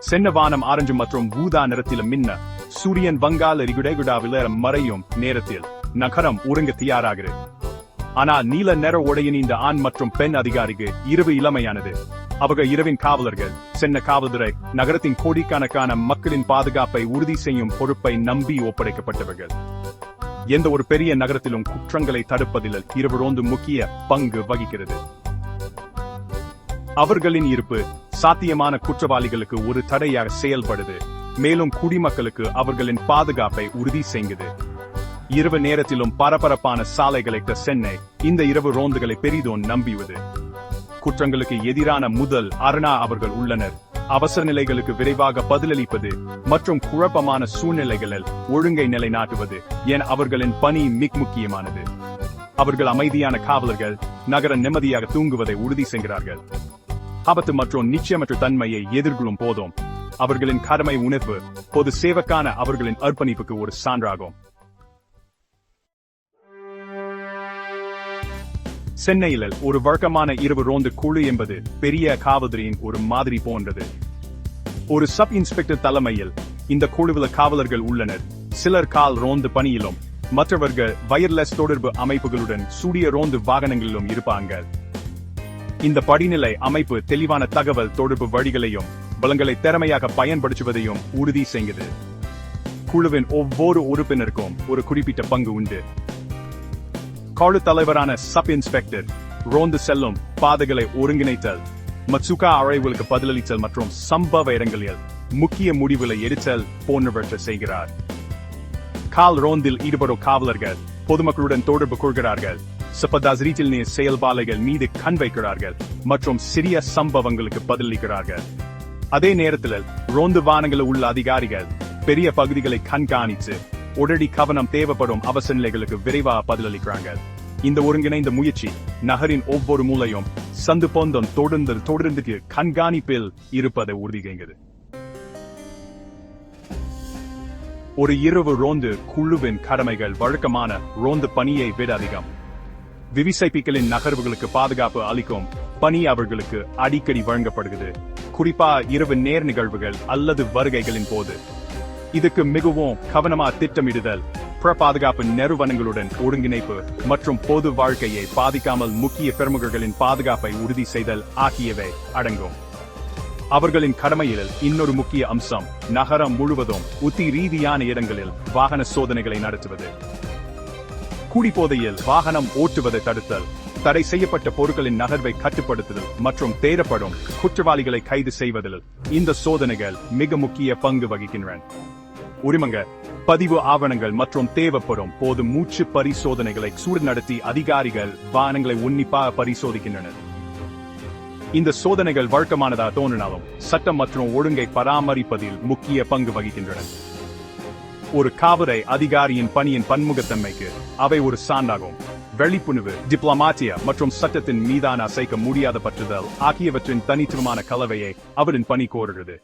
சென்ன வானம் ஆரஞ்சு மற்றும் ஊதா நிறத்தில் மின்ன சூரியன் வங்காள விரிகுடாவில் மறையும் நேரத்தில் நகரம் உறங்க தயாராகிறது. ஆனால் நீல நிற உடையின் இந்த ஆண் மற்றும் பெண் அதிகாரிக்கு இரவு இளமையானது. அவர்கள் இரவின் காவலர்கள். சென்ன காவல்துறை நகரத்தின் கோடிக்கணக்கான மக்களின் பாதுகாப்பை உறுதி செய்யும் பொறுப்பை நம்பி ஒப்படைக்கப்பட்டவர்கள். எந்த ஒரு பெரிய நகரத்திலும் குற்றங்களை தடுப்பதில் இரவு ரோந்து முக்கிய பங்கு வகிக்கிறது. அவர்களின் இருப்பு சாத்தியமான குற்றவாளிகளுக்கு ஒரு தடையாக செயல்படுது, மேலும் குடிமக்களுக்கு அவர்களின் பாதுகாப்பை உறுதி செய்கிறது. இரவு நேரத்திலும் பரபரப்பான சாலைகளை சென்னை இந்த இரவு ரோந்துகளை பெரிதும் நம்பியுள்ளது. குற்றங்களுக்கு எதிரான முதல் அரணா அவர்கள் உள்ளனர். அவசர நிலைகளுக்கு விரைவாக பதிலளிப்பது மற்றும் குழப்பமான சூழ்நிலைகளில் ஒழுங்கை நிலைநாட்டுவது என அவர்களின் பணி மிக முக்கியமானது. அவர்கள் அமைதியான காவலர்கள், நகர நிம்மதியாக தூங்குவதை உறுதி செய்கிறார்கள். ஆபத்து மற்றும் நிச்சயமற்ற தன்மையை எதிர்கொள்ளும் போதும் அவர்களின் கடமை உணர்வு பொது சேவைக்கான அவர்களின் அர்ப்பணிப்புக்கு ஒரு சான்றாகும். சென்னையில் ஒரு வழக்கமான இரவு ரோந்து குழு என்பது பெரிய காவல்துறையின் ஒரு மாதிரி போன்றது. ஒரு சப் இன்ஸ்பெக்டர் தலைமையில் இந்த குழுவில் காவலர்கள் உள்ளனர். சிலர் கால் ரோந்து பணியிலும் மற்றவர்கள் வயர்லெஸ் தொடர்பு அமைப்புகளுடன் சூரிய ரோந்து வாகனங்களிலும் இருப்பாங்க. இந்த படிநிலை அமைப்பு தெளிவான தகவல் தொடர்பு வழிகளையும் பலங்களை திறமையாக பயன்படுத்துவதையும் உறுதி செய்கிறது. குழுவின் ஒவ்வொரு உறுப்பினருக்கும் ஒரு குறிப்பிட்ட பங்கு உண்டு. குழு தலைவரான சப் இன்ஸ்பெக்டர் ரோந்து செல்லும் பாதைகளை ஒருங்கிணைத்தல், மச்சுகா அழைவுகளுக்கு பதிலளித்தல் மற்றும் சம்பவ இடங்களில் முக்கிய முடிவுகளை எடுத்தல் போன்றவற்றை செய்கிறார். கால் ரோந்தில் ஈடுபடும் காவலர்கள் பொதுமக்களுடன் தொடர்பு கொள்கிறார்கள், சப்பதாசிரியில் செயல்பாடுகள் மீது கண் வைக்கிறார்கள் மற்றும் சிறிய சம்பவங்களுக்கு பதிலளிக்கிறார்கள். அதே நேரத்தில் ரோந்து வாகனங்களில் உள்ள அதிகாரிகள் பெரிய பகுதிகளை கண்காணித்து உடனடி கவனம் தேவைப்படும் அவசர நிலைகளுக்கு விரைவாக பதிலளிக்கிறார்கள். இந்த ஒருங்கிணைந்த முயற்சி நகரின் ஒவ்வொரு மூலையும் சந்து பொந்தம் தொடர்ந்து கண்காணிப்பில் இருப்பதை உறுதி செய்கிறது. ஒரு இரவு ரோந்து குழுவின் கடமைகள் வழக்கமான ரோந்து பணியை விட அதிகம். விவிசைப்பிகளின் நகர்வுகளுக்கு பாதுகாப்பு அளிக்கும் பணி அவர்களுக்கு அடிக்கடி வழங்கப்படுகிறது, குறிப்பா இரவு நேர் நிகழ்வுகள் அல்லது வருகைகளின் போது. இதுக்கு மிகவும் கவனமாக திட்டமிடுதல், புற பாதுகாப்பு நிறுவனங்களுடன் ஒருங்கிணைப்பு மற்றும் பொது வாழ்க்கையை பாதிக்காமல் முக்கிய பிரமுகர்களின் பாதுகாப்பை உறுதி செய்தல் ஆகியவை அடங்கும். அவர்களின் கடமையில் இன்னொரு முக்கிய அம்சம் நகரம் முழுவதும் உத்தி ரீதியான இடங்களில் வாகன சோதனைகளை நடத்துவது. குடிபோதையில் வாகனம் ஓட்டுவதை தடுத்தல், தடை செய்யப்பட்ட பொருட்களின் நகர்வை கட்டுப்படுத்துதல் மற்றும் தேடப்படும் குற்றவாளிகளை கைது செய்வதில் இந்த சோதனைகள் மிக முக்கிய பங்கு வகிக்கின்றன. உரிமங்க பதிவு ஆவணங்கள் மற்றும் தேவைப்படும் போது மூச்சு பரிசோதனைகளை நடத்தி அதிகாரிகள் வாகனங்களை உன்னிப்பாக பரிசோதிக்கின்றனர். இந்த சோதனைகள் வழக்கமானதாக தோன்றினாலும் சட்டம் மற்றும் ஒழுங்கை பராமரிப்பதில் முக்கிய பங்கு வகிக்கின்றன. ஒரு காவல்துறை அதிகாரியின் பணியின் பன்முகத்தன்மைக்கு அவை ஒரு சான்றாகும். வெளிப்புணர்வு, டிப்ளமாட்டியா மற்றும் சட்டத்தின் மீதான அசைக்க முடியாத பற்றுதல் ஆகியவற்றின் தனித்துவமான கலவையை அவரின் பணி கோருகிறது.